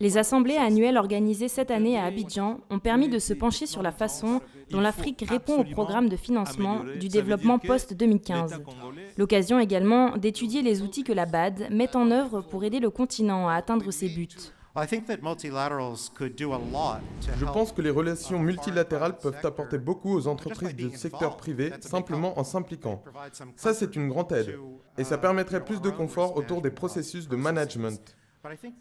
Les assemblées annuelles organisées cette année à Abidjan ont permis de se pencher sur la façon dont l'Afrique répond au programme de financement du développement post-2015. L'occasion également d'étudier les outils que la BAD met en œuvre pour aider le continent à atteindre ses buts. Je pense que les relations multilatérales peuvent apporter beaucoup aux entreprises du secteur privé simplement en s'impliquant. Ça, c'est une grande aide. Et ça permettrait plus de confort autour des processus de management.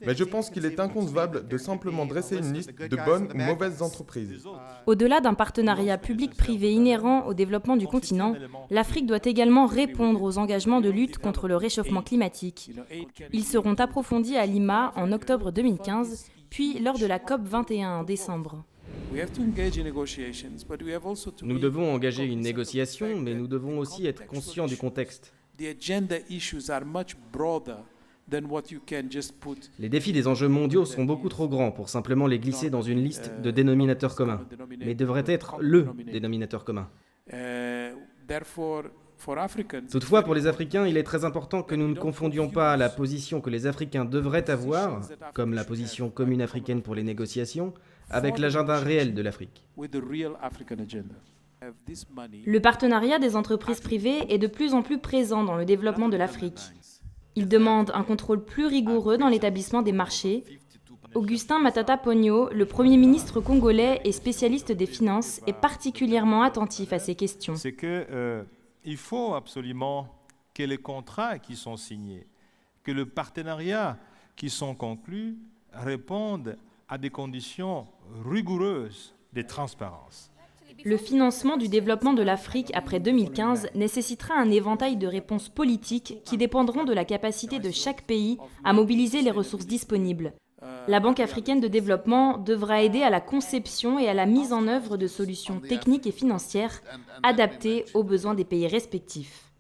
Mais je pense qu'il est inconcevable de simplement dresser une liste de bonnes ou mauvaises entreprises. Au-delà d'un partenariat public-privé inhérent au développement du continent, l'Afrique doit également répondre aux engagements de lutte contre le réchauffement climatique. Ils seront approfondis à Lima en octobre 2015, puis lors de la COP 21 en décembre. Nous devons engager une négociation, mais nous devons aussi être conscients du contexte. Les défis des enjeux mondiaux sont beaucoup trop grands pour simplement les glisser dans une liste de dénominateurs communs, mais devraient être le dénominateur commun. Toutefois, pour les Africains, il est très important que nous ne confondions pas la position que les Africains devraient avoir, comme la position commune africaine pour les négociations, avec l'agenda réel de l'Afrique. Le partenariat des entreprises privées est de plus en plus présent dans le développement de l'Afrique. Il demande un contrôle plus rigoureux dans l'établissement des marchés. Augustin Matata Ponyo, le Premier ministre congolais et spécialiste des finances, est particulièrement attentif à ces questions. C'est qu'il faut absolument que les contrats qui sont signés, que le partenariat qui sont conclus répondent à des conditions rigoureuses de transparence. Le financement du développement de l'Afrique après 2015 nécessitera un éventail de réponses politiques qui dépendront de la capacité de chaque pays à mobiliser les ressources disponibles. La Banque africaine de développement devra aider à la conception et à la mise en œuvre de solutions techniques et financières adaptées aux besoins des pays respectifs.